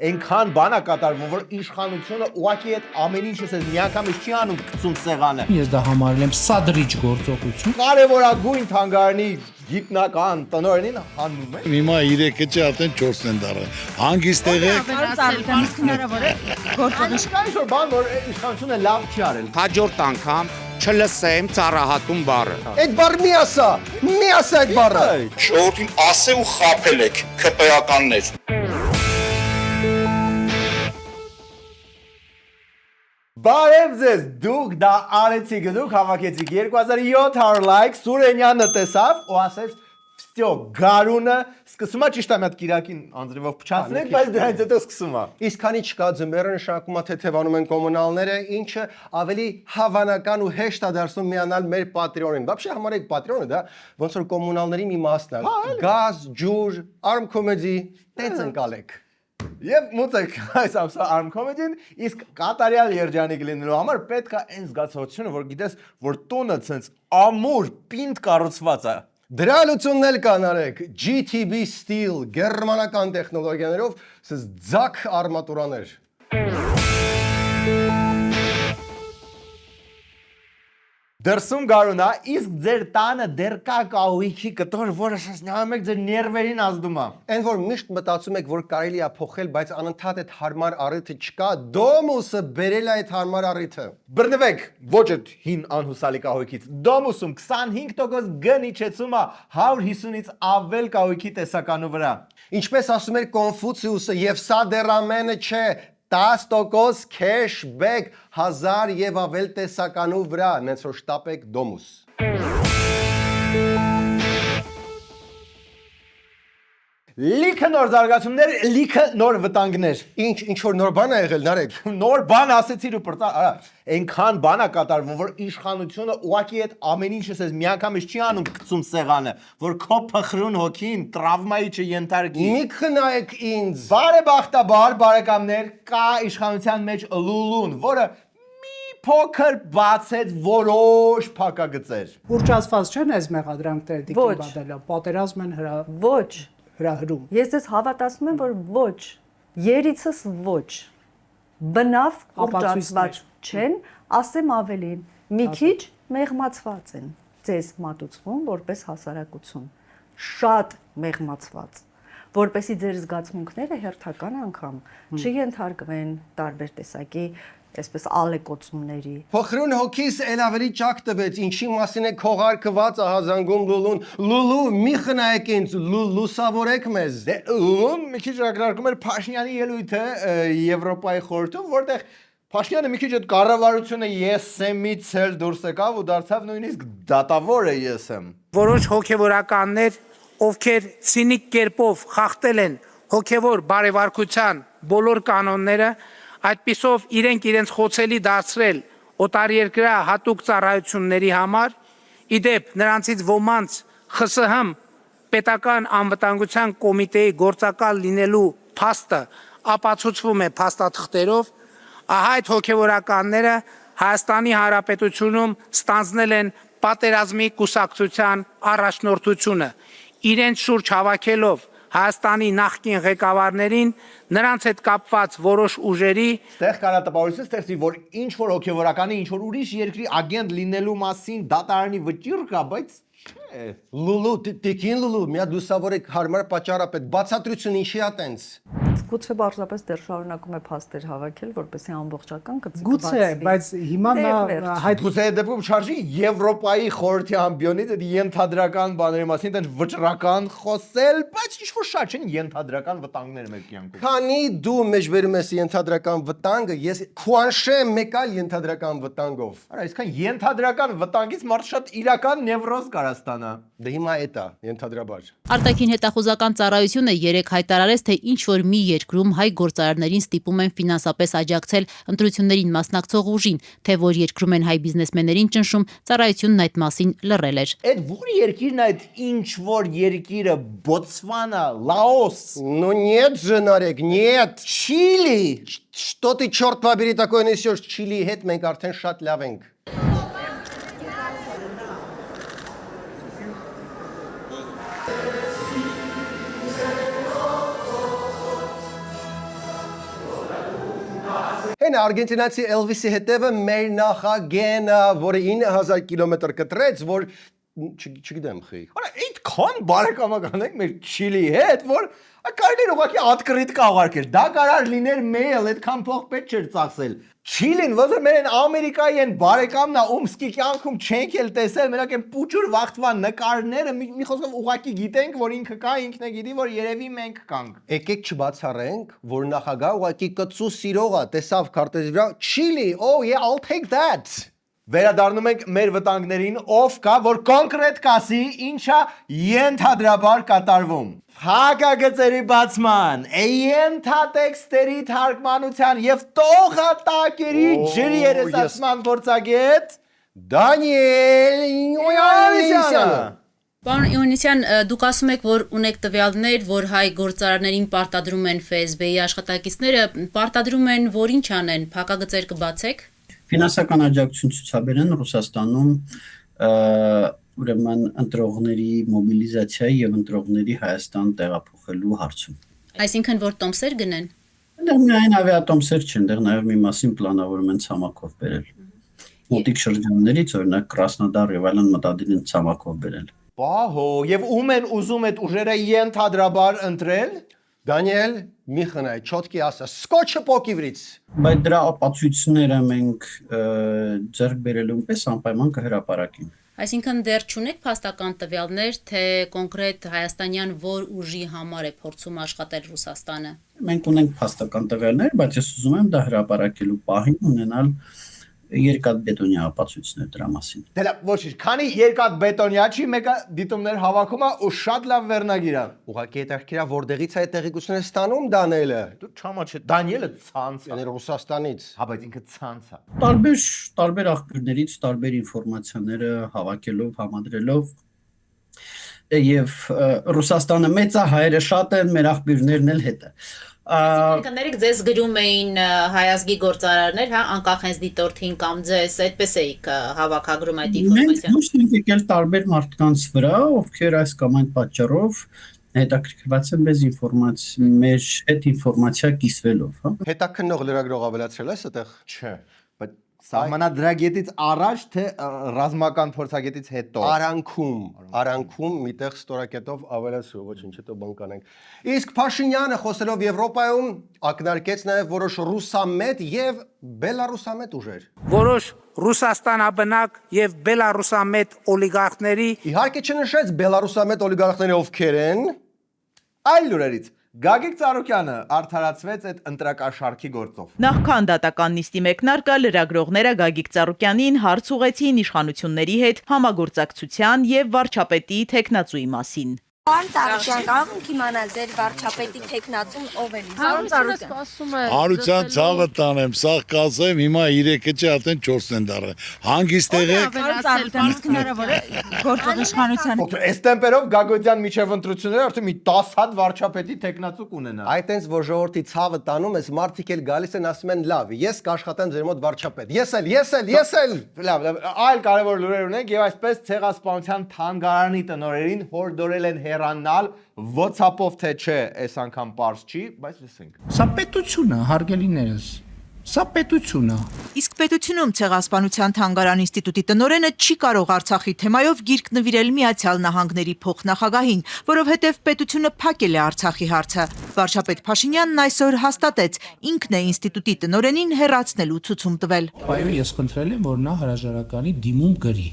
Այնքան բան է կատարվում, որ իշխանությունը ուղղակի այդ ամեն ինչը ասես միանգամից չի անում գցում սեղանը։ Ես դա համարել եմ սադրիչ գործողություն։ Կարևորագույն թանգարանի գիտնական տնօրենին հաննում է։ Հիմա 3-ը չի, արդեն 4-ն են դառը։ Հանգիստ եղեք։ հնարավոր է գործողի Ինչ որ բան, որ իշխանությունը լավ չի արել։ Հաջորդ անգամ չլսեմ ծառահատում բառը։ Այդ բառը մի ասա այդ բառը։ Ժողովրդին ասե ու խաբել եք ՔՊ-ականներ։ Բարև ձեզ, դուք դա արեցիք, դուք հավաքեցիք 2700 լայք, Սուրենյանը տեսավ ու ասեց «Վստյո, գարունը սկսում է ճիշտ է մի հատ Կիրակին անձրևով փչացնենք, բայց դրանից հետո սկսում է»։ Իսկ քանի չկա ձմեռը նշանակում է թեթևանում են կոմունալները, ինչը ավելի հավանական ու հեշտ է դարձնում միանալ մեր Patreon-ին։ Вообще համարեք Patreon-ը դա ոնց որ կոմունալների մի մասն է։ Գազ, ջուր, Arm Comedy, տենց ընկալեք։ Եվ մուծեք այս ամսվա Arm Comedy-ին, իսկ կատարյալ երջանիկ լինելու համար պետք է այն զգացողությունը, որ գիտես, որ տունը ցենց ամուր, պինդ կառուցված է։ Դրա լուծումն էլ կան արեք GTB Steel գերմանական տեխնոլոգիաներով սս ձակ արմատուրաներ։ Դրսում գարունա, իսկ ձեր տանը դեռ կա կահույքի կտոր, որը նայում եք ձեր ներվերին ազդում է։ Այն որ միշտ մտածում եք, որ կարելի է փոխել, բայց անընդհատ այդ հարմար առիթը չկա, Domus-ը բերել է այդ հարմար առիթը։ Բռնվեք ոչ այդ հին անհուսալի կահույքից։ Domus-ում 25% գնիչեցում է 150-ից ավել կահույքի տեսականու վրա։ Ինչպես ասում էր Կոնֆուցիուսը, եւ սա դեռ ամենը չէ, 10% cashback 1000 եւ ավել տեսականու վրա, նենց որ շտապեք Domus։ Լիքը նոր զարգացումներ, լիքը նոր վտանգներ։ Ինչ որ նոր բան է եղել, Նարեկ։ Նոր բան ասեցիր ու պրծա, այնքան բան է կատարվում, որ իշխանությունը ուղղակի այդ ամեն ինչը ասես միանգամից չի անում գցում սեղանը, որ քո փխրուն հոգին տրավմայի չենթարկի։ Մի խնայեք ինձ։ Բարեբախտաբար, բարեկամներ, կա իշխանության մեջ Լուլուն, որը մի փոքր բացեց որոշ փակագծեր։ Ուռճացված չեն այս մեղադրանքները Ոչ։ դիքին բادلա, պատերազմ են ոչ հրահրում։ ես դες հավատացնում եմ որ ոչ երիցս ոչ բնավ ուռճացված չեն ասեմ ավելին մի քիչ մեղմացված են ձեզ մատուցվում որպես հասարակություն շատ մեղմացված որպեսի ձեր զգացմունքները հերթական անգամ չենթարկվեն տարբեր տեսակի այսպես ալեկոծումների Փոխրուն հոգիս էլ ավելի ճակ տվեց, ինչի մասին է քողարկված ահազանգում Լուլուն։ Լուլու մի խնայեք ինձ, լուսավորեք մեզ։ Դե Լուլուն մի քիչ ակնարկում էր Փաշինյանի ելույթը Եվրոպայի խորհրդում, որտեղ Փաշինյանը մի քիչ այդ կառավարությունը ԵՍՄ-ից էլ դուրս եկավ ու դարձավ նույնիսկ դատավոր է ԵՍՄ։ Որոշ հոգևորականներ, ովքեր ցինիկ կերպով խախտել են հոգևոր բարեվարկության բոլոր կանոնները, այդպիսով իրենց խոցելի դարձրել օտարերկրյա հատուկ ծառայությունների համար, իդեպ նրանցից ոմանց ԽՍՀՄ պետական անվտանգության կոմիտեի գործակալ լինելու փաստը ապացուցվում է փաստաթղթերով, ահա այդ հոգևորականները Հայաստանի Հանրապետությունում ստանձնել են պատերազմի կուսակցության առաջնորդությունը, իրենց շուրջ հավաքելով Հայաստանի նախկին ղեկավարներին, նրանց հետ կապված որոշ ուժերի Ստեղ կարա տպավորություն ստեղծի, որ ինչ որ հոգևորականի, ինչ որ ուրիշ երկրի ագենտ լինելու մասին դատարանի վճիռ կա, բայց չէ։ Լուլու, տիկին Լուլու, մի հատ լուսավորեք հարմար պատճառապետ, բացատրություն ինչի է տենց։ գուցե բարձրապես դեռ շարունակում է փաստեր հավաքել որպեսի ամբողջական Գուցե, բայց հիմա նա հայտ Գուցե այդ դեպքում չարժի Եվրոպայի խորհրդի ամբիոնից այդ ենթադրական բաների մասին այդպես վճռական խոսել, բայց ինչ որ շատ չեն ենթադրական վտանգներ մեր կյանքում։ Քանի դու մեջբերում ես ենթադրական վտանգը, ես քուանշեմ մեկ այլ ենթադրական վտանգով։ Արա, այսքան ենթադրական վտանգից մարդ շատ իրական նևրոզ կարա ստանա։ Դե հիմա էդ է, ենթադրաբար։ Արտաքին հետախուզական ծառայությունը երեկ հայտարարեց, թե ինչ որ մի երկրում հայ գործարարներին ստիպում են ֆինանսապես աջակցել ընտրություններին մասնակցող ուժին, թե որ երկրում են հայ բիզնեսմեններին ճնշում, ծառայությունն այդ մասին լռել էր։ Այդ որ երկիրն է այդ ինչ որ երկիրը Բոտսվանա, Լաոս, Ну нет же, Нарек, нет. Չիլի։ Что ты, черт побери, такое несешь? Չիլիի հետ մենք արդեն շատ լավ ենք։ այն արգենտինացի Էլվիսի հետևը մեր նախագենը, որը 9000 կիլոմետր կտրեց, որ չգիտեմ խի։ Արա այդքան բարեկամական ենք մեր Չիլի հետ, որ կարելի է ուղղակի ատկրիտ կաղարկել։ Դա կարար լիներ մեյլ, այդքան փող պետք չէր ծախսել։ Չիլին, ոնց որ մեր Ամերիկայի են բարեկամն է, ումսկի կյանքում չենք էլ տեսել, մենակ այն պուճուր վախտվան նկարները մի խոսքով ուղղակի գիտենք, որ ինքը կա, ինքն է գիտի, որ երևի մենք կանք։ Եկեք չբացառենք, որ նախագահ ուղղակի կծու սիրողա, տեսավ քարտեզի վրա, Chile, oh yeah, I'll take that։ Վերադառնում ենք մեր վտանգներին, ով կա, որ կոնկրետ կասի, ինչա ենթադրաբար կատարվում։ Հակագծերի բացման, ենթատեքստերի թարգմանության եւ տողատակերի ջրի երեսացման գործագետ Դանիել Իոնիսյանը։ Պարոն Իոնիսյան, դուք ասում եք, որ ունեք տվյալներ, որ հայ գործարարներին պարտադրում են ՖՍԲ-ի աշխատակիցները, պարտադրում են, որ ինչ անեն, փակագծեր կբացեք։ Ֆինանսական աջակցություն ցուցաբերեն Ռուսաստանում ուրեմն ընտրողների մոբիլիզացիայի եւ ընտրողների Հայաստան տեղափոխելու հարցում։ Այսինքն որ տոմսեր գնեն։ Այնտեղ միայն ավիատոմսեր չեն, այնտեղ նաեւ մի մասին պլանավորում են ցամաքով բերել։ Մոտիկ շրջաններից օրինակ Կրասնոդար եւ այլն մտադիր են ցամաքով բերել։ Պահո, եւ ում են ուզում այդ ուժերը ենթադրաբար ընտրել։ Դանիել, մի խնայ, չոտքի ասա, սկոչը պոկիվրից։ Բայց դրա ապացույցները մենք ձեռք բերելու պես անպայման կհրապարակենք։ Այսինքն դեռ չունեք փաստական տվյալներ, թե կոնկրետ հայաստանյան որ ուժի համար է փորձում աշխատել Ռուսաստանը։ Մենք ունենք փաստական տվյալներ, բայց ես ուզում եմ դա հրապարակելու պահին ունենալ երկաթբետոնյա ապացույցներ դրա մասին։ Դե լավ, ոչինչ, քանի երկաթբետոնյա չի, մեկը դիտումներ հավաքում է ու շատ լավ վերնագիր է։ Ուղղակի հետաքրքիր է որտեղից է տեղեկությունները ստանում Դանիելը։ Դու չամաչե, Դանիելը ցանց է։ Յանի Ռուսաստանից։ Հա, բայց ինքը ցանց է։ Տարբեր աղբյուրներից տարբեր ինֆորմացիաները հավաքելով, համադրելով եւ Ռուսաստանը մեծ է, հայերը շատ են, մեր աղբյուրներն էլ հետը։ Կներեք ձեզ գրում էին հայազգի գործարարներ, հա, անկախ հենց դիտորդին կամ ձեզ, այդպես էիք հավաքագրում այդ ինֆորմացիան։ Մենք ենք եկել տարբեր մարդկանց վրա, ովքեր այս կամ այն պատճառով հետաքրքրված են մեզ ինֆորմացիա, մեր այդ ինֆորմացիա կիսվելով, հա։ Հետաքննող լրագրող ավելացրել ես այդտեղ։ Չէ, բայց սահմանադրագետից առաջ թե ռազմական փորձագետից հետո։ Արանքում միտեղ ստորակետով ավելացրու, ոչինչ, հետո բան կանենք։ Իսկ Փաշինյանը խոսելով Եվրոպայում ակնարկեց նաև որոշ ռուսամետ եւ բելարուսամետ ուժեր։ Որոշ Ռուսաստանաբնակ եւ բելարուսամետ օլիգարխների Իհարկե չնշեց բելարուսամետ օլիգարխները ովքեր են։ Այլ լուրերից Գագիկ Ծառուկյանը արդարացվեց այդ ընտրակաշարքի գործով։ Նախքան դատական նիստի մեկնարկը լրագրողները Գագիկ Ծառուկյանին հարց ուղեցին իշխանությունների հետ համագործակցության եւ վարչապետի թեկնածուի մասին։ Պարոն Ծառուկյան, կարող ենք իմանալ ձեր վարչապետի թեկնածուն ով է։ Հարության ցավը տանեմ, սաղ կասեմ, հիմա 3-ը չէ, արդեն 4-ն են դառը։ Հանգիստ եղեք։ Գործող իշխանության Օքեյ, այս տեմպերով Գագոդյան միջև ընտրությունները արդեն մի 10 հատ վարչապետի տեխնացու կունենա։ Այդ այնց որ ժողովրդի ցավը տանում ես, մարդիկ էլ գալիս են ասում են լավ, ես կաշխատեմ ձեր մոտ վարչապետ։ Ես էլ։ Լավ, այլ կարևոր լուրեր ունենք եւ այսպես ցեղասպանության թանգարանի տնօրերին հորդորել են հեռանալ WhatsApp-ով թե չէ, այս անգամ པարզ չի, բայց լսենք։ Սա պետություն է, հարգելիներս։ Սա պետություն է։ Իսկ պետությունում ցեղասպանության թանգարան ինստիտուտի տնօրենը չի կարող Արցախի թեմայով գիրք նվիրել Միացյալ Նահանգների փոխնախագահին, որովհետև պետությունը փակել է Արցախի հարցը։ Վարչապետ Փաշինյանն այսօր հաստատեց, ինքն է ինստիտուտի տնօրենին հեռացնելու ցուցում տվել։ Այո, ես խնդրել եմ, որ նա հրաժարականի դիմում գրի։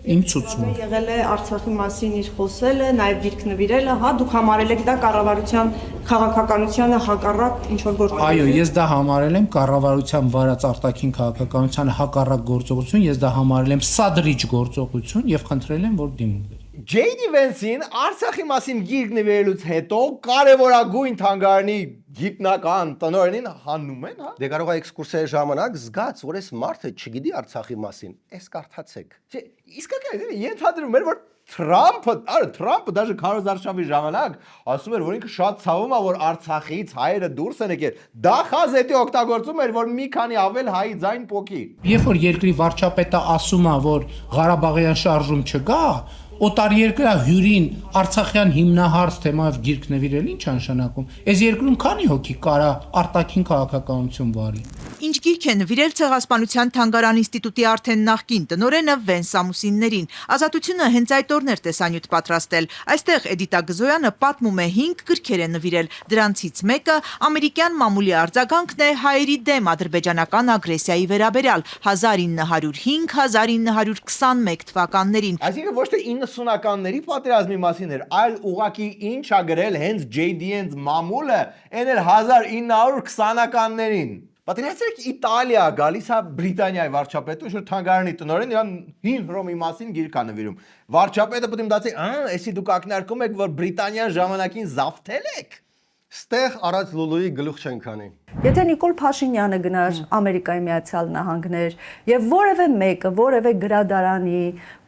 Իմ ցուցումը եղել է Արցախի մասին իր խոսելը, նաև գիրք նվիրելը, հա, դուք համարել եք դա կառավարության քաղաքականությանը հակառակ ինչ որ գործողություն։ Այո, ես դա համարել եմ կառավարության վարած արտաքին քաղաքականության հակառակ գործողություն, ես դա համարել եմ սադրիչ գործողություն եւ խնդրել եմ, որ դիմում գրի։ JD Vance-ին Արցախի մասին գիրք նվիրելուց հետո կարևորագույն թանգարանի գիտնական տնօրենին հանում են, հա։ Դե կարող է էքսկուրսիայի ժամանակ զգաց, որ այս մարդը չգիտի Արցախի մասին։ Էս կարդացեք։ Չէ, իսկական ենթադրում էր, որ Թրամփը դաժե քարոզարշավի ժամանակ ասում էր, որ ինքը շատ ցավում է, որ Արցախից հայերը դուրս են եկել։ Դա խազետի օգտագործում էր, որ մի քանի ավել հայի ձայն պոկի։ Երբ որ երկրի վարչապետը ասում է, որ Ղարաբաղյան շարժում չկա, օտարերկրյա հյուրին Արցախյան հիմնահարց թեմայով գիրք նվիրել ինչ նշանակում։ Այս երկրում քանի հոգի կարա արտաքին քաղաքականություն վարի։ Ինչ գիրք է նվիրել Ցեղասպանության թանգարան ինստիտուտի արդեն նախկին տնօրենը Վեն Սամուսիններին։ Ազատությունը հենց այդ օրն էր տեսանյութ պատրաստել։ Այստեղ Էդիտա Գզոյանը պատմում է 5 գրքեր է նվիրել։ Դրանցից մեկը ամերիկյան մամուլի արձագանքն է հայերի դեմ ադրբեջանական ագրեսիայի վերաբերյալ 1905-1921 թվականներին։ Այսինքն ոչ թե 90-ականների պատերազմի մասին էր, այլ ուղղակի ինչ ա գրել հենց JDN մամուլը, այն էր 1920-ականներին։ Պատկերացրեք Իտալիա գալիս է Բրիտանիայի վարչապետը, որ թանգարանի տնօրեն իրան հին Հռոմի մասին գիրք ա նվիրում։ Վարչապետը պետք է մտածի, էսի դուք ակնարկում եք, որ Բրիտանիան ժամանակին զավթել եք։ Ստեղ առած Լուլուի գլուխ չեն քանի։ Եթե Նիկոլ Փաշինյանը գնար Ամերիկայի Միացյալ Նահանգներ եւ որևէ մեկը, որևէ գրադարանի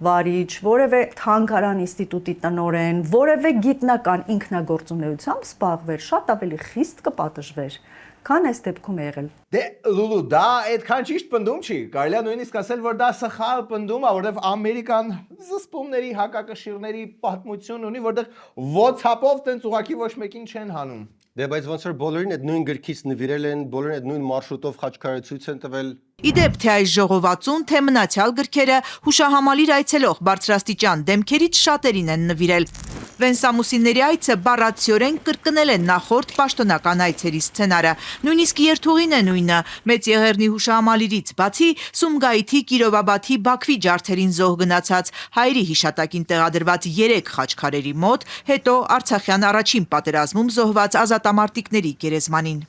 վարիչ, որևէ թանգարան ինստիտուտի տնօրեն, որևէ գիտնական ինքնագործունեությամբ զբաղվեր, շատ ավելի խիստ կպատժվեր, քան այս դեպքում է եղել։ Դե Լուլու, դա այդքան ճիշտ պնդում չի։ Կարելի է նույնիսկ ասել, որ դա սխալ պնդում է, որովհետև Ամերիկան զսպումների, հակակշիռների պատմություն ունի, որտեղ WhatsApp-ով տենց ուղակի ոչ մեկին չեն հանում։ Դե բայց ոնց որ բոլորին այդ նույն գրքից նվիրել են, բոլորին այդ նույն մարշրուտով խաչքարացույց են տվել։ Իդեպ թե այս ժողովածուն, թե մնացյալ գրքերը հուշահամալիր այցելող բարձրաստիճան դեմքերից շատերին են նվիրել։ Վեն Սամուսինների այցը բառացիորեն կրկնել է նախորդ պաշտոնական այցերի սցենարը։ Նույնիսկ երթուղին է նույնը։ Մեծ Եղեռնի հուշահամալիրից բացի Սումգայիթի, Կիրովաբադի, Բաքվի ջարդերին զոհ գնացած հայերի հիշատակին տեղադրված 3 խաչքարերի մոտ, հետո Արցախյան առաջին պատերազմում զոհված ազատամարտիկների գերեզմանին։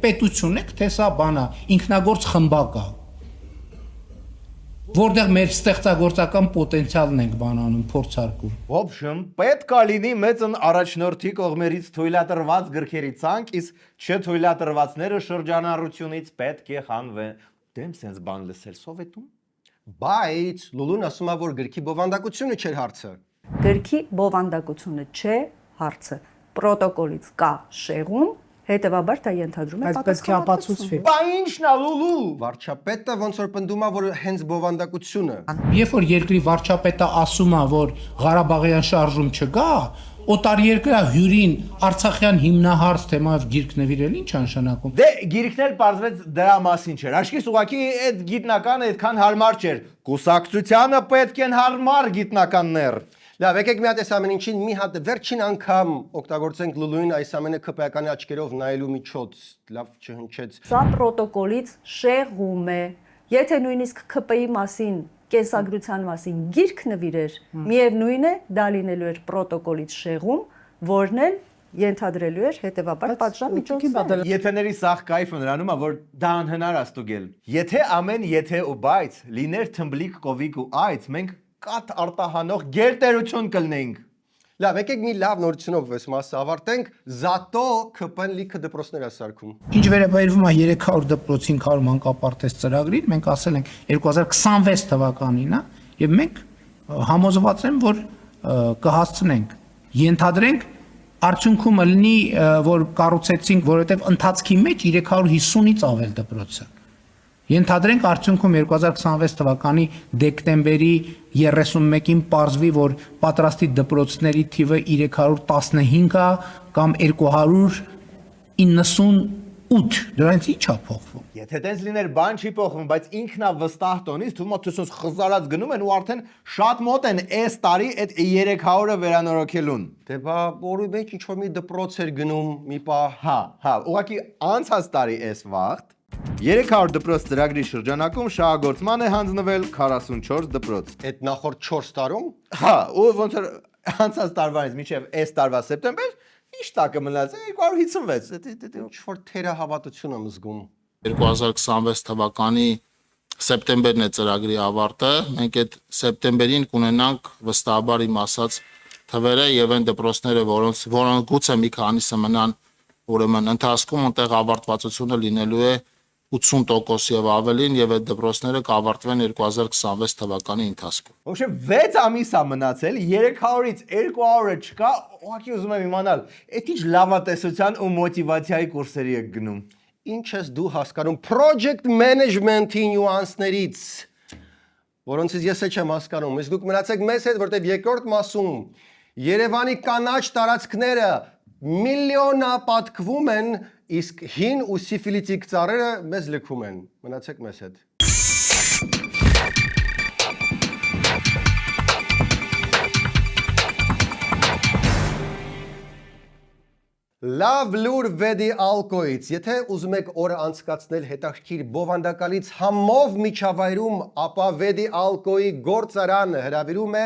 Պետություն եք, թե սա բանա, ինքնագործ խմբակ է, որտեղ մեր ստեղծագործական պոտենցիալն ենք բանանում, փորձարկում։ Ոբշմ, պետք է լինի մեծն առաջնորդի կողմերից թույլատրված գրքերի ցանկ, իսկ չթույլատրվածները շրջանառությունից պետք է խանվեն։ Դեմ սենց բան լսել սովետում։ Բայց Լուլուն ասում է, որ գրքի բովանդակությունը չէր հարցը։ Գրքի բովանդակությունը չէ հարցը։ Պրոտոկոլից կա շեղում, հետևաբար դա ենթադրում է պատասխանատվություն։ Բա ի՞նչն է Լուլու։ Վարչապետը ոնց որ պնդում է, որ հենց բովանդակությունը։ Երբ որ երկրի վարչապետը ասում է, որ Ղարաբաղյան շարժում չկա, օտարերկրյա հյուրին Արցախյան հիմնահարց թեմայով գիրք նվիրել ինչ նշանակում։ Դե գիրքներ պարզվեց դրա մասին չէր։ Աշկիս ուղղակի այդ գիտնականը այդքան հարմար չէր։ Կուսակցությանը պետք են հարմար գիտնականներ։ Լավ, եկեք մի հատ այս ամեն ինչին մի հատ վերջին անգամ օգտագործենք Լուլուին այս ամենը ԿՊ-ականի աչքերով նայելու միջոց։ Լավ չհնչեց։ Սա պրոտոկոլից շեղում է։ Եթե նույնիսկ ԿՊ-ի մասին, կենսագրության մասին գիրք նվիրեր, միևնույն է, դա լինելու էր պրոտոկոլից շեղում, որն էլ ենթադրելու էր հետևաբար պատժամիջոցներ։ Եթեների սաղ կայֆը նրանում է, որ դա անհնար է ստուգել։ Եթե ամեն եթե ու բայց լիներ թմբլիկ կովիկ ու այց, մենք կատ արտահանող գերտերություն կլնենք։ Լավ, եկեք մի լավ նորությունով այս մասը ավարտենք, զատո ԿՊ-ն լիքը դպրոցներ է սարքում։ Ինչ վերաբերվում է 300 դպրոցին 500 մանկապարտեզ ծրագրին, մենք ասել ենք 2026 թվականին, եւ մենք համոզված եմ, որ կհասցնենք, ենթադրենք արդյունքում լինի, որ կառուցեցինք, որովհետեւ ընթացքի մեջ 350-ից ավել դպրոց է։ Ենթադրենք արդյունքում 2026 թվականի դեկտեմբերի 31-ին պարզվի, որ պատրաստի դպրոցների թիվը 315 է կամ 298, դրանից ի՞նչ է փոխվում։ Եթե տենց լիներ բան չի փոխվում, բայց ինքնա վստահ տոնից թվում է թուսոց խզարած գնում են ու արդեն շատ մոտ են այս տարի այդ 300-ը վերանորոգելուն։ Դե բա որի մեջ ինչ որ մի դպրոց էր գնում մի պահ։ Հա, ուղղակի անցած տարի այս վաղտ 300 դպրոց ծրագրի շրջանակում շահագործման է հանձնվել 44 դպրոց։ Այդ նախորդ 4 տարում։ Հա, ու ոնց որ անցած տարվանից մինչև այս տարվա սեպտեմբեր ինչ տակը մնաց 256։ Ինչ որ թերահավատություն եմ զգում։ 2026 թվականի սեպտեմբերն է ծրագրի ավարտը, մենք այդ սեպտեմբերին կունենանք վստահաբար իմ ասած թվերը եւ այն դպրոցները, որոնք գուցե մի քանիսը մնան, ուրեմն ընթացքում այնտեղ ավարտվածությունը լինելու է 80% եւ ավելին եւ այդ դպրոցները կավարտվեն 2026 թվականի ընթացքում։ Ոբշե 6 ամիս է մնացել, 300-ից 200-ը չկա, ուղղակի ուզում եմ իմանալ, այդ ինչ լավատեսության ու մոտիվացիայի կուրսերի եք գնում։ Ինչ ես դու հասկանում project management-ի նյուանսներից, որոնցից ես չեմ հասկանում։ Իսկ դուք մնացեք մեզ հետ, որտեղ երկրորդ մասում Երևանի կանաչ տարածքները միլիոնապատկվում են իսկ հին ու սիֆիլիտիկ ծառերը մեզ լքում են։ Մնացեք մեզ հետ։ Լավ լուր վեդի ալկոից, եթե ուզում եք օրը անցկացնել հետաքրքիր բովանդակալից համով միջավայրում, ապա վեդի ալկոյի գործարանը հրավիրում է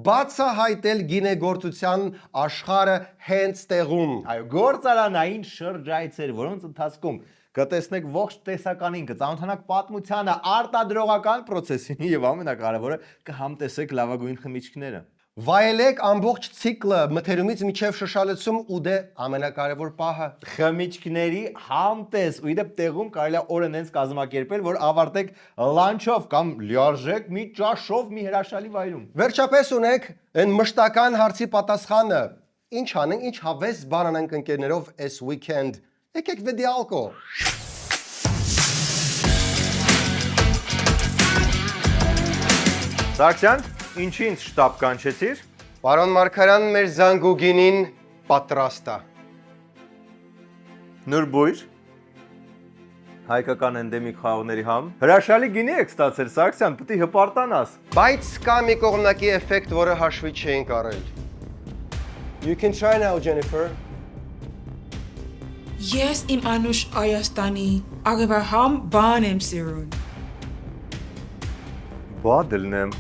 բացահայտել գինեգործության աշխարհը հենց տեղում։ Այո, գործարանային շրջայցեր, որոնց ընթացքում կտեսնեք ողջ տեսականին, կծանոթանաք պատմությանը, արտադրողական process-ին եւ ամենակարևորը կհամտեսեք լավագույն խմիչքները։ Վայելեք ամբողջ ցիկլը մթերումից մինչև շշալցում ու դե ամենակարևոր պահը խմիչքների համտես ու իդեպ տեղում կարելի է օրը նենց կազմակերպել, որ ավարտեք լանչով կամ լիարժեք մի ճաշով մի հրաշալի վայրում։ Վերջապես ունեք այն մշտական հարցի պատասխանը. ինչ անենք, ինչ հավես բան անենք ընկերներով այս weekend։ Եկեք վեդի ալկո։ Սարգսյան, ինչի ինձ շտաբ կանչեցիր։ Պարոն Մարգարյան, մեր զանգուգինին պատրաստ է։ Նուրբույր հայկական էնդեմիկ խաղողների համ։ Հրաշալի գինի եք ստացել, Սարգսյան, պետք է հպարտանաս։ Բայց կա մի կողմնակի էֆեկտ, որը հաշվի չէինք առել։ You can try now, Jennifer. Ես իմ անուշ Հայաստանի աղևահամ բան եմ սիրուն։ Բա դլնեմ։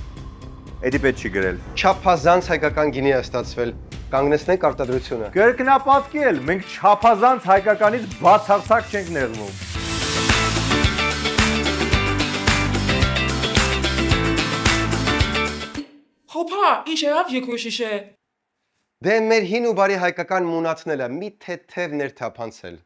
Էդի պետք չի գրել։ Չափազանց հայկական գինի է ստացվել։ Կանգնեցնենք արտադրությունը։ Կրկնապատկել, մենք չափազանց հայկականից բացարձակ չենք նեղվում։ Հոփա, ինչ եղավ երկուշիշե։ Դե մեր հին ու բարի հայկական մունացնելը մի թեթև ներթափանցել։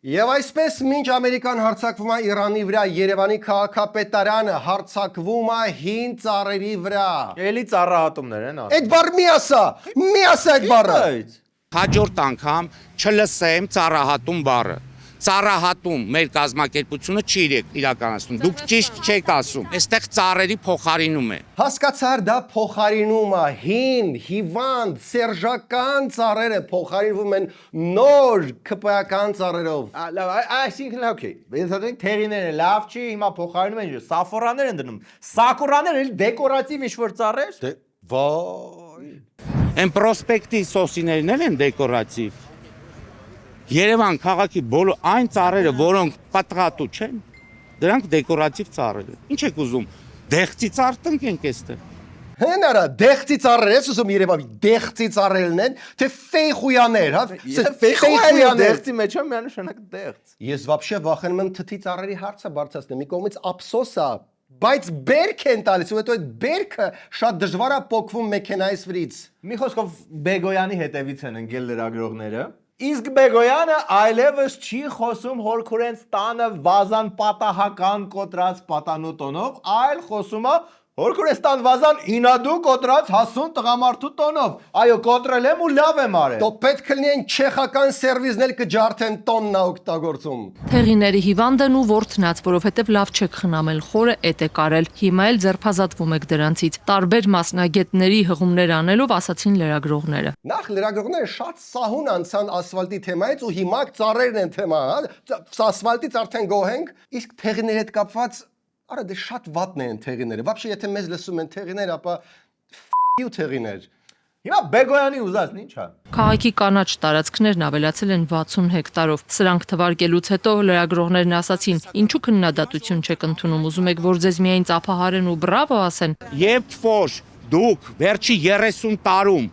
Եվ այսպես մինչ Ամերիկան հարձակվում է Իրանի վրա, Երևանի քաղաքապետարանը հարձակվում է հին ծառերի վրա։ Էլի ծառահատումներ են անում։ Այդ բառը մի ասա այդ բառը։ Հաջորդ անգամ չլսեմ ծառահատում բառը։ Ծառահատում մեր կազմակերպությունը չի իրականացնում։ Դուք ճիշտ չեք ասում։ Այստեղ ծառերի փոխարինում է։ Հասկացար, դա փոխարինում է հին, հիվանդ, սերժական ծառերը փոխարինվում են նոր քպայական ծառերով։ Այսինքն օքեյ։ Ենթադրենք թերիները լավ չի, հիմա փոխարինում են սաֆորաններ են դնում։ Սակուրաներ էլ դեկորատիվ ինչ-որ ծառեր։ Դե վայ։ Այն պրոսպեկտի սոսիներն են դեկորատիվ։ Երևան քաղաքի բոլոր այն ծառերը, որոնք պատղատու չեն, դրանք դեկորատիվ ծառեր են։ Ինչ եք ուզում, դեղցի ծառ տնկենք այստեղ։ Հեն արա, դեղցի ծառեր ես ուզում Երևանի, դեղցի ծառերն են, թե ֆեյխույաներ, հա։ Ֆեյխույաներ դեղցի մեջ է միանշանակ դեղց։ Ես вообще վախենում եմ թթի ծառերի հարցը բարձրացնել։ Մի կողմից ափսոս է, բայց բերք են տալիս, ու հետո այդ բերքը շատ դժվար է փոկվում մեքենայից վրից։ Մի խոսքով Բեգոյանի հետևից են ընկել լրագրողները։ Իսկ Բեգոյանը այլևս չի խոսում հորքուրենց տանը վազան պատահական կոտրած պատանու տոնով, այլ խոսում է հորքուրենց տան վազան ինադու կոտրած հասուն տղամարդու տոնով։ Այո, կոտրել եմ ու լավ եմ արել։ Դո պետք է լինեն չեխական սերվիզներ կջարդեն տոննա օգտագործում։ Թեղիների հիվանդն ու ворթնած, որովհետև լավ չեք խնամել, խորը էտ է կարել։ Հիմա էլ ձերբազատվում եք դրանցից։ Տարբեր մասնագետների հղումներ անելով ասացին լրագրողները։ Նախ լրագրողները շատ սահուն անցան ասֆալտի թեմայից ու հիմա ծառերն են թեմա, հա։ Ասֆալտից արդեն գոհենք, իսկ թեղիների հետ կապված արա դե շատ վատն են թեղիները։ Вообще եթե մեզ լսում են թեղիներ, ապա ու թեղիներ։ Հիմա Բեգոյանի ուզածն ի՞նչ է։ Քաղաքի կանաչ տարածքներն ավելացել են 60 հեկտարով։ Սրանք թվարկելուց հետո լրագրողներն ասացին. «Ինչու քննադատություն չեք ընդունում, ուզում եք որ ձեզ միայն ծափահարեն ու բրավո ասեն»։ Երբ որ դուք վերջի 30 տարում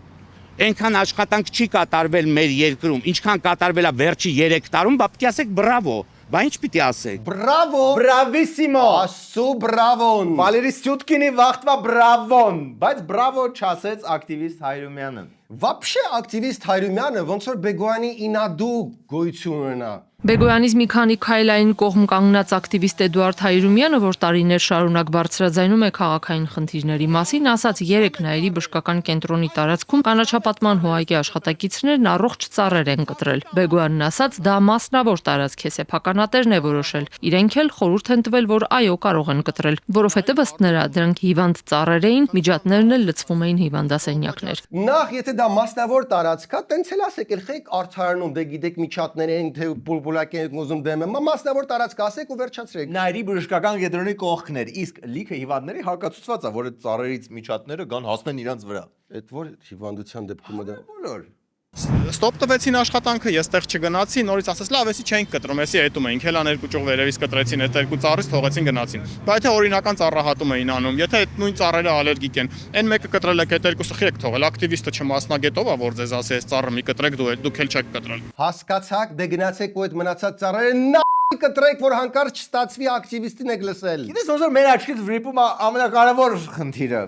այնքան աշխատանք չի կատարվել մեր երկրում, ինչքան կատարվել է վերջի 3 տարում, բա պիտի ասեք բրավո։ Բա ինչ պիտի ասեք։ Բրավո։ Բրավիսիմո։ Ասու բրավոն։ Վալերի Սյուտկինի վախտվա բրավոն, բայց բրավո չասեց ակտիվիստ Հայրումյանը։ Вообще ակտիվիստ Հայրումյանը ոնց որ Բեգոյանի ինադու գոյություն ունենա։ Բեգոյանից մի քանի քայլային կողմ կանգնած ակտիվիստ Էդուարդ Հայրումյանը, որ տարիներ շարունակ բարձրաձայնում է քաղաքային խնդիրների մասին, ասաց 3 նայերի բժշկական կենտրոնի տարածքում կանաչապատման հողակի աշխատակիցներն առողջ ծառեր են կտրել։ Բեգոյանն ասաց, դա մասնավոր տարածք է, սեփականատերն է որոշել։ Իրենք էլ խորհուրդ են տվել, որ այո, կարող են կտրել, որովհետև ըստ նրա դրանք հիվանդ ծառեր էին, միջատներն էլ լցվում էին հիվանդասենյակներ։ Նախ եթե դա մասնավոր տարածք է, տենց էլ ասեք, ելք արդարանում, դե գիտեք միջատներ են, թե բուլբուլակ են ուզում դեմը, մասնավոր տարածք ասեք ու վերջացրեք։ Նայրի բժշկական կենտրոնի կողքներ, իսկ լիքը հիվանդների հարկացուցված է, որ այդ ծառերից միջատները գան հասնեն իրանց վրա։ Այդ որ հիվանդության դեպքում դա բոլոր Ստոպ տվեցին աշխատանքը, ես տեղ չգնացի, նորից ասես լավ, էսի չենք կտրում, էսի հետում էինք, հելան 2 ճյուղ վերևից կտրեցին, այդ 2 ծառից թողեցին գնացին։ Բայց թե օրինական ծառահատում էին անում, եթե այդ նույն ծառերը ալերգիկ են, այն մեկը կտրել եք, այդ 2-ը խիեք թողել, ակտիվիստը չմասնագետով է, որ ձեզ ասի, այս ծառը մի կտրեք, դուք էլ չեք կտրել։ Հասկացաք, դե գնացեք ու այդ մնացած ծառերը կտրեք, որ հանկարծ չստացվի ակտիվիստին եք լսել։ Գիտես ոնց որ մեր աչքից վրիպում ամենակարևոր խնդիրը։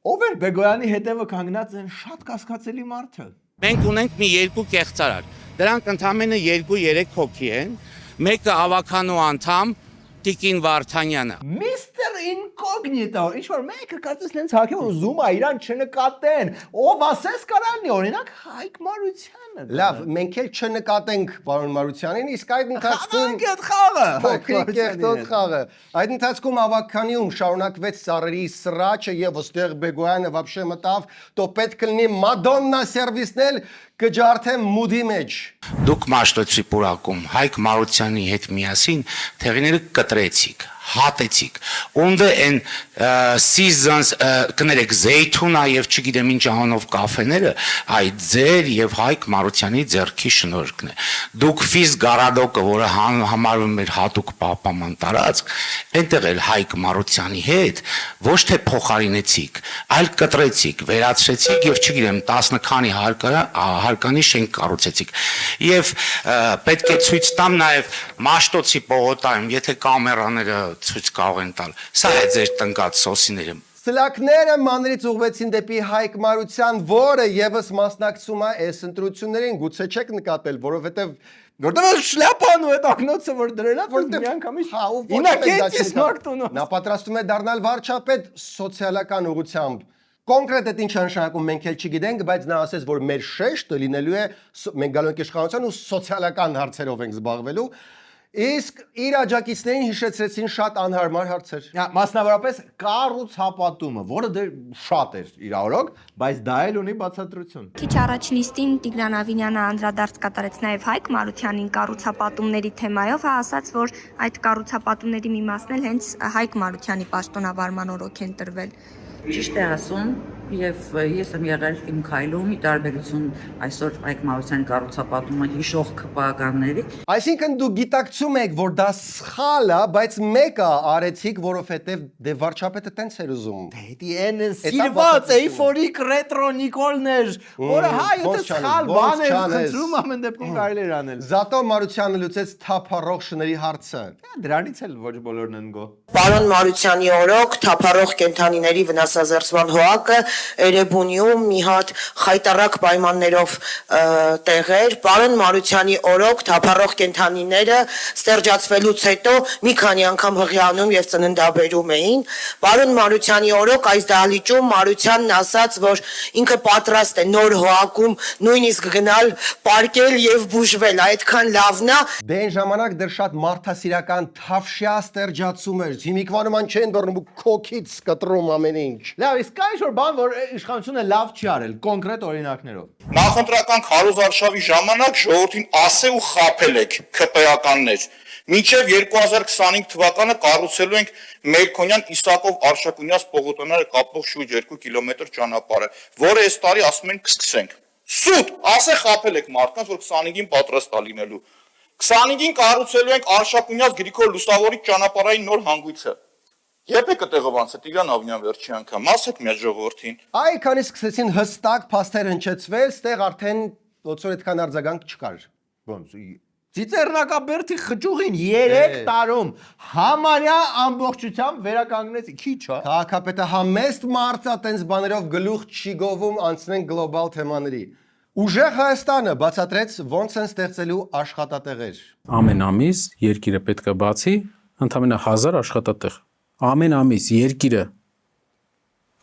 Ով էր Բեգոյանի հետևը կանգնած են շատ կասկածելի մարդը։ Մենք ունենք մի 2 կեղծարար։ Դրանք ընդամենը 2-3 հոգի են։ Մեկը ավականու անդամ Տիկին Վարդանյանը։ Միստր Ինկոգնիտո, ինչ որ մեկը կարծես նենց հակե ուզում է իրան չնկատեն։ Ով ասես կարանի օրինակ Հայկ Մարությանը։ Լավ, մենք էլ չնկատենք պարոն Մարությանին, իսկ այդ ընթացքում այդ խաղը, փոքրիկ կեղտոտ խաղը։ Այդ ընթացքում ավականիում շարունակվեց ծառերի սրաճը եւ ըստեղ Բեգոյանը вообще մտավ, то պետք կլինի Մադոննա սերվիսն էլ կջարդեմ մուդի մեջ։ Դուք Մաշտոցի պուրակում Հայկ Մարությանի հետ միասին թեղիները կտրեցիք, հատեցիք։ Ունդ են seasons կներեք զեյթունա եւ չգիտեմ ինչ անով կաֆեները, այդ ձեր եւ Հայկ Մարությանի ձեռքի շնորհքն է։ Դուք ֆիզ գարադոկը, որը համարվում էր հատուկ պահպանման տարածք, այնտեղ էլ Հայկ Մարությանի հետ ոչ թե փոխարինեցիք, այլ կտրեցիք, վերացրեցիք եւ չգիտեմ 10 քանի հարկանի շենք կառուցեցիք։ Եվ պետք է ցույց տամ նաեւ Մաշտոցի պողոտայում, եթե կամերաները ցույց կարող են տալ։ Սա է ձեր տնկած սոսիները։ Սլակները մանրից ուղղվեցին դեպի Հայկ Մարության, որը եւս մասնակցում է այս ընտրություններին, գուցե չեք նկատել, որովհետեւ շլապան ու այդ ակնոցը որ դրել է, որ միանգամից ինակեցիս մարտունո։ Նա պատրաստում է դառնալ վարչապետ սոցիալական ուղղությամբ։ Կոնկրետ այդ ինչ նշանակում մենք էլ չգիտենք, բայց նա ասեց, որ մեր շեշտը լինելու է մենք գալու ենք իշխանության ու սոցիալական հարցերով ենք զբաղվելու։ Իսկ իր աջակիցներին հիշեցրեցին շատ անհարմար հարցեր։ Մասնավորապես կառուցապատումը, որը դեռ շատ էր իրավարակ, բայց դա էլ ունի բացատրություն։ Քիչ առաջ նիստին Տիգրան Ավինյանը անդրադարձ կատարեց նաև Հայկ Մարությանին կառուցապատումների թեմայով, ասաց, որ այդ կառուցապատումների մի մասն էլ հենց Հայկ Մարությանի պաշտոնավարման օրոք են տրվել։ Ճիշտ է ասում, եւ ես եմ եղել իմ քայլում ի տարբերություն այսօր Հայկ Մարությանի կառուցապատումը հիշող քպականների։ Այսինքն դու գիտակցում եք, որ դա սխալ է, բայց մեկը արեցիք, որովհետեւ դե վարչապետը տենց էր ուզում։ Դե են սիրված էйֆորիկ ռետրո Նիկոլներ, որը հայ ούτε սխալ բան է, խնդրում ամեն դեպքում կարելի էր անել։ Զատո Մարությանը լուծեց թափառող շների հարցը։ Դրանից էլ ոչ բոլորն են գո։ Պարոն Մարությանի օրոք թափառող կենդանիների վնասազերծման հողակը Էրեբունիում մի հատ խայտարակ պայմաններով տեղեր, պարոն Մարությանի օրոք թափառող կենդանիները ստերջացվելուց հետո մի քանի անգամ հղիանում եւ ծննդաբերում էին։ Պարոն Մարությանի օրոք այս դահլիճում Մարությանն ասաց, որ ինքը պատրաստ է նոր հողակում նույնիսկ գնալ, պարկել եւ բուժվել, այդքան լավն է։ Դե այն ժամանակ դեռ շատ մարդասիրական թավշյա ստերջացում էր։ Հիմիկվանման չեն բռնում քոքից կտրում ամեն ինչ։ Լավ, իսկ կա ինչ-որ բան, որ իշխանությունը լավ չի արել, կոնկրետ օրինակներով։ Նախընտրական քարոզարշավի ժամանակ ժողովրդին ասե ու խաբել եք ՔՊ-ականներ։ Մինչև 2025 թվականը կառուցելու ենք Մերկոնյան Իսակով Արշակունյաց պողոտաները կապող շուրջ 2 կիլոմետր ճանապարհը, որը այս տարի ասում են կսկսենք։ Սուտ, ասե խաբել եք մարդկանց, որ 25-ին պատրաստ է լինելու։ 25-ին կառուցելու ենք Արշակունյաց Գրիգոր Լուսավորի ճանապարհային նոր հանգույցը։ Երբ է կտեղովանցը Տիգրան Ավինյան վերջի անգամ, ասեք մեր ժողովրդին։ Այ քանի սկսեցին հստակ փաստեր հնչեցվել, ստեղ արդեն ոնց որ այդքան արձագանք չկար։ Ոնց Ծիծեռնակաբերդի խճուղին 3 տարում համարյա ամբողջությամբ վերականգնեցի, քիչ է։ Քաղաքապետը համեստ մարդ է տենց բաներով գլուխ չի գովում, անցնենք գլոբալ թեմաների։ Ուժեղ Հայաստանը բացատրեց ոնց են ստեղծելու աշխատատեղեր։ Ամեն ամիս երկիրը պետք է բացի ընդամենը 1000 աշխատատեղ։ Ամեն ամիս երկիրը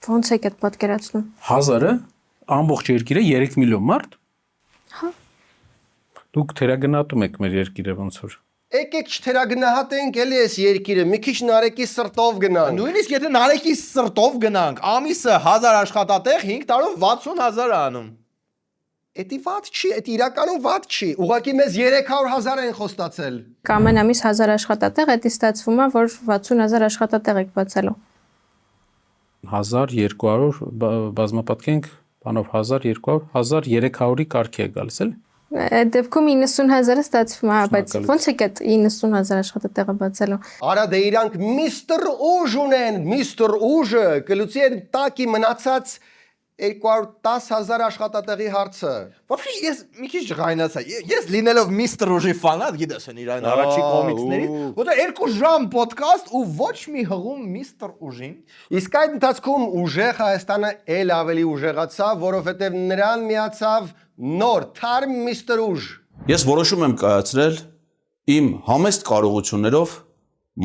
Ոնց եք այդ պատկերացնում։ 1000-ը ամբողջ երկիրը 3 միլիոն մարդ։ Հա։ Դուք թերագնահատում եք մեր երկիրը ոնց որ։ Եկեք չթերագնահատենք էլի այս երկիրը, մի քիչ Նարեկի սրտով գնանք։ Նույնիսկ եթե Նարեկի սրտով գնանք, ամիսը 1000 աշխատատեղ 5 տարով 60000 է անում։ Էդի վատ չի, էդ իրականում վատ չի։ Ուղղակի մեզ 300,000 են խոստացել։ Ամեն ամիս 1000 աշխատատեղ, դա ստացվում է, որ 60000 աշխատատեղ եք բացելու։ 1200 բազմապատկենք, բանով 1200, 1300-ի կարգի է գալիս էլի։ Այդ դեպքում 90000-ը ստացվում է, բայց ոնց եք այդ 90000 աշխատատեղը բացելու։ Արա դե իրանք Միսթր Ուժ ունեն, Միսթր Ուժը կլուծի այդ տակի մնացած 210,000 աշխատատեղի հարցը։ Вообще ես մի քիչ ջղայնացա։ Ես լինելով Mr. Ուժի ֆանատ, գիտես են իրան առաջի կոմիքսներից, որտեղ 2 ժամ ոդկաստ ու ոչ մի հղում Mr. Ուժին։ Իսկ այդ ընթացքում ուժեղ Հայաստանը ել ավելի ուժեղացավ, որովհետև նրան միացավ նոր թարմ Միսթր Ուժ։ Ես որոշում եմ կայացրել իմ համեստ կարողություններով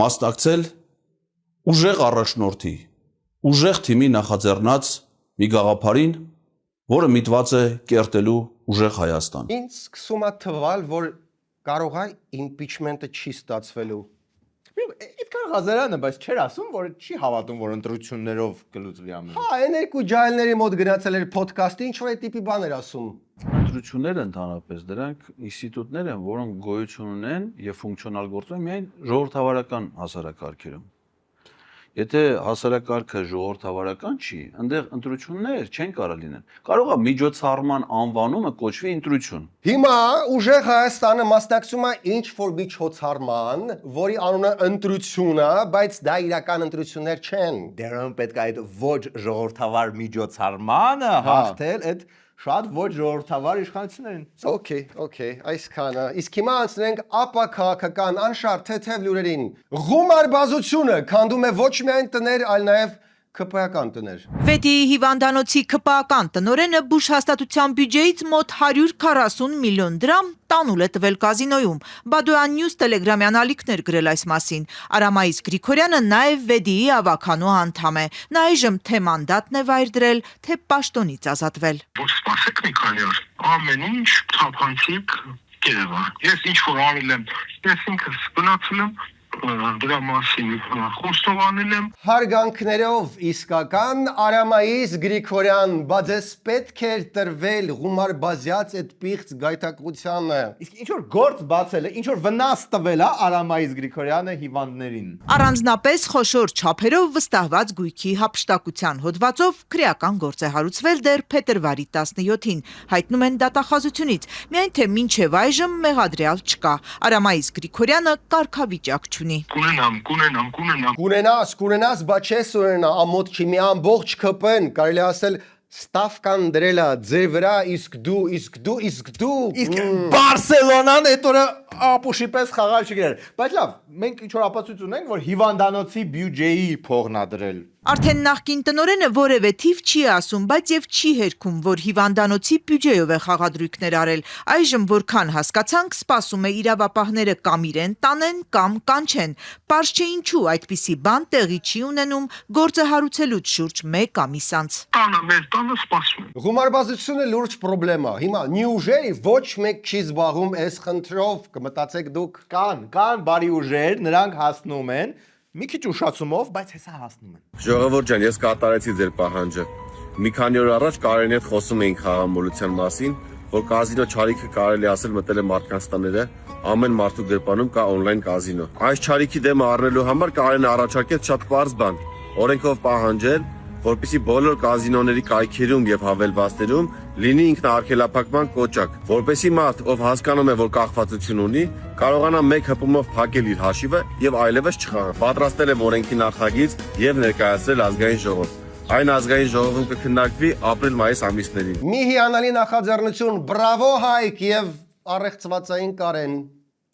մասնակցել ուժեղ առաջնորդի, ուժեղ թիմի նախաձեռնած մի գաղափարին, որը միտված է կերտելու ուժեղ Հայաստան։ Ինձ սկսում է թվալ, որ կարող է impeachment-ը չի ստացվելու։ Իդքան Ղազարյանը, բայց չէր ասում, որ չի հավատում, որ ընտրություններով կլուծվի ամեն։ Հա, այն երկու ջահելների մոտ գնացել էր ոդկասթի, ինչ որ այդ տիպի բան էր ասում։ Ընտրությունները ընդհանրապես դրանք ինստիտուտներ են, որոնք գոյություն ունեն եւ ֆունկցիոնալ գործում են միայն ժողովրդավարական հասարակարգերում։ Եթե հասարակարգը ժողովրդավարական չի, այնտեղ ընտրություններ չեն կարող լինել։ Կարող է միջոցառման անվանումը կոչվի ընտրություն։ Հիմա ուժեղ Հայաստանը մասնակցում է ինչ որ միջոցառման, որի անունը ընտրություն է, բայց դա իրական ընտրություններ չեն։ Դերում պետք է այդ ոչ ժողովրդավար միջոցառմանը հաղթել այդ շատ ոչ ժողովրդավար իշխանություններին։ Okay, այսքանը։ Իսկ հիմա անցնենք ապա քաղաքական անշարժ թեթև լուրերին։ Գումարբազությունը քանդում է ոչ միայն տներ, այլ նաև ԿՊԱ-ական տներ։ Վետիի հիվանդանոցի ԿՊԱ-ական տնօրենը Բուշ հաստատության բյուջեից մոտ 140 միլիոն դրամ տանուլ է տվել կազինոյում։ Բադոյան News Telegram-յան ալիքներ գրել այս մասին։ Արամայիս Գրիգորյանը նաև Վետիի ավականու անդամ է։ Նա այժմ թե մանդատն է վայր դրել, թե պաշտոնից ազատվել։ Ոչ սպասեք մի քանի օր, ամեն ինչ թափանցիկ կերևա։ Ես ինչ որ արել եմ, ես ինքս գնացել եմ դրա մասին խոստովանել եմ։ Հարգանքներով իսկական Արամայիս Գրիգորյան, բայց ես պետք էր տրվել գումարբազյաց այդ պիղծ գայթակղությանը։ Իսկ ինչ որ գործ բացել է, ինչ որ վնաս տվել է Արամայիս Գրիգորյանը հիվանդներին։ Առանձնապես խոշոր չափերով վստահված գույքի հափշտակության հոդվածով քրեական գործ է հարուցվել դեռ փետրվարի 17-ին, հայտնում են դատախազությունից, միայն թե մինչև այժմ մեղադրյալ չկա։ Արամայիս Գրիգորյանը կարգավիճակ չունի։ Կունենաս, բայց չես ունենա, ամոթ չի, մի ամբողջ ԿՊ-ն, կարելի ասել ստավկան դրել է ձեր վրա, իսկ դու։ Իսկ Բարսելոնան այդ օրը ապուշի պես խաղալ չգրեր։ Բայց լավ, մենք ինչ որ ապացույց ունենք, որ հիվանդանոցի բյուջեի փողն է դրել։ Արդեն նախկին տնօրենը որևէ թիվ չի ասում, բայց եւ չի հերքում, որ հիվանդանոցի բյուջեով է խաղադրույքներ արել։ Այժմ որքան հասկացանք, սպասում է իրավապահները կամ իրեն տանեն, կամ կանչեն։ Պարզ չէ ինչու այդպիսի բան տեղի չի ունենում գործը հարուցելուց շուրջ 1 ամիս անց։ Տանը սպասում։ Գումարբազությունը լուրջ խնդրեմ է։ Հիմա նյուժերի ոչ մեկ չի զբաղվում այս խնդրով, կմտածեք դուք։ Կան բարի ուժեր, նրանք հասնում են մի քիչ ուշացումով, բայց հեսա հասնում են։ Ժողովուրդ ջան, ես կատարեցի ձեր պահանջը։ Մի քանի օր առաջ Կարենի հետ խոսում էինք խաղամոլության մասին, որ կազինո չարիքը կարելի ասել մտել է մարդկանց տները, ամեն մարդու գրպանում կա on-line կազինո։ Այս չարիքի դեմը առնելու համար Կարենը առաջարկեց շատ պարզ բան՝ օրենքով պահանջել, որպեսզի բոլոր կազինոների կայքերում եւ հավելվածներում լինի ինքնաարգելափակման կոճակ, որպեսզի մարդ, ով հասկանում է, որ կախվածություն ունի, կարողանա մեկ հպումով փակել իր հաշիվը եւ այլևս չխաղա։ Պատրաստել եմ օրենքի նախագիծ եւ ներկայացրել ազգային ժողով։ Այն ազգային ժողովում կքննարկվի ապրիլ-մայիս ամիսներին։ Մի հիանալի նախաձեռնություն, բրավո Հայկ եւ առեղծվածային Կարեն։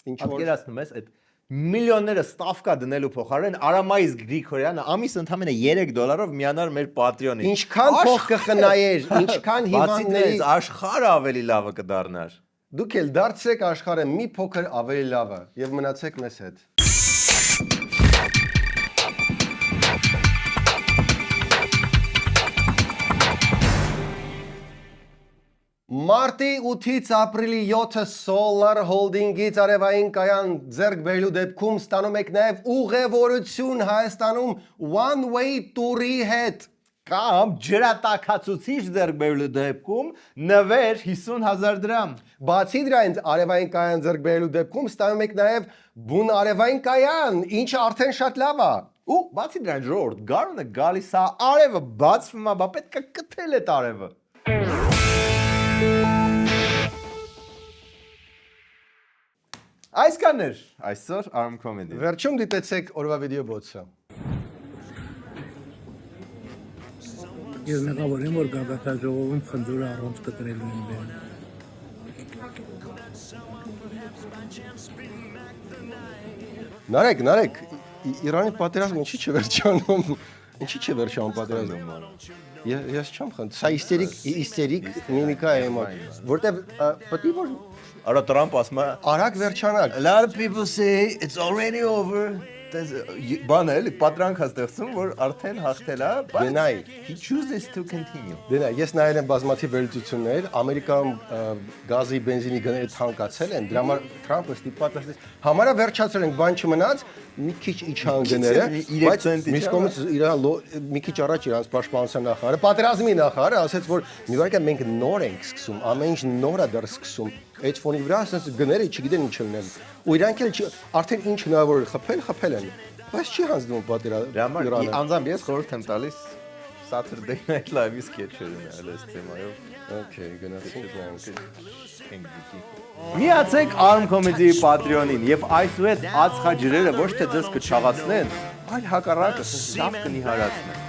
Ինչ որ պատկերացնում ես այդ միլիոնները ստավկա դնելու փոխարեն Արամայիս Գրիգորյանը ամիս ընդամենը $3 միանար մեր Patreon-ին։ Ինչքան փող կխնայեր, ինչքան հիվանդների աշխարհը ավելի լավը կդառնար։ Դուք էլ դարձեք աշխարհը մի փոքր ավելի լավը եւ մնացեք մեզ հետ։ Մարտի 8-ից ապրիլի 7-ը Solar Holding-ից արևային կայան ձեռք բերելու դեպքում ստանում եք նաև ուղևորություն Հայաստանում one way tour-ի հետ կամ ջրատաքացուցիչ ձեռք բերելու դեպքում նվեր 50,000 դրամ։ Բացի դրանից արևային կայան ձեռք բերելու դեպքում ստանում եք նաև բուն արևային կայան, ինչը արդեն շատ լավ է։ Ու բացի դրանից ժողովուրդ գարունը գալիս է արևը բացվում է, բա պետք է կթել այդ արևը։ Այսքանն էր այսօր Arm Comedy։ Վերջում դիտեցեք օրվա վիդեո բոցը։ Ես մեղավոր եմ, որ գագաթաժողովում խնձորը առանց կտրելու եմ բերում։ Նարեկ, Իրանի պատերազմը ինչի՞ չվերջանում։ Ինչի՞ չվերջանում պատերազմը։ Ես չեմ խնդրում։ Սա իստերիկ միմիկա է իմը, որտեվ պետք է որ Արա Տրամփ ասում է արագ վերջանալ։ A lot of people say it's already over. Բանը էլի պատրանք հաստեղծում, որ արդեն հաղթել է, but he chooses to continue։ Դենա, ես նայել եմ բազմաթիվ վերլուծություններ, Ամերիկայում գազի, բենզինի գները թանկացել են, դրա համար Թրամփը ստիպված է համարա վերջացրել ենք, բան չմնաց, մի քիչ իջան գները, բայց մյուս կողմից մի քիչ առաջ իրանց պաշտպանության նախարարը, պատերազմի նախարարը ասաց, որ մի վարքա մենք նոր ենք սկսում, ամեն ինչ նոր է դեռ սկսում։ Այդ ֆոնի վրա ասած գները չգիտեն ինչ լինել։ Ու իրանք էլ արդեն ինչ հնարավոր խփել են։ Բայց չի հանձնում պատերազմը։ Իրանը անձամբ ես խորհուրդ եմ տալիս Saturday Night Live-ի սկեթչերին այլ այս թեմայով։ Okay, գնացինք նայենք։ Միացեք Arm Comedy-ի Patreon-ին եւ այսուհետ ածխաջրերը ոչ թե ձեզ կչաղացնեն, այլ հակառակը լավ կնիհարացնեն։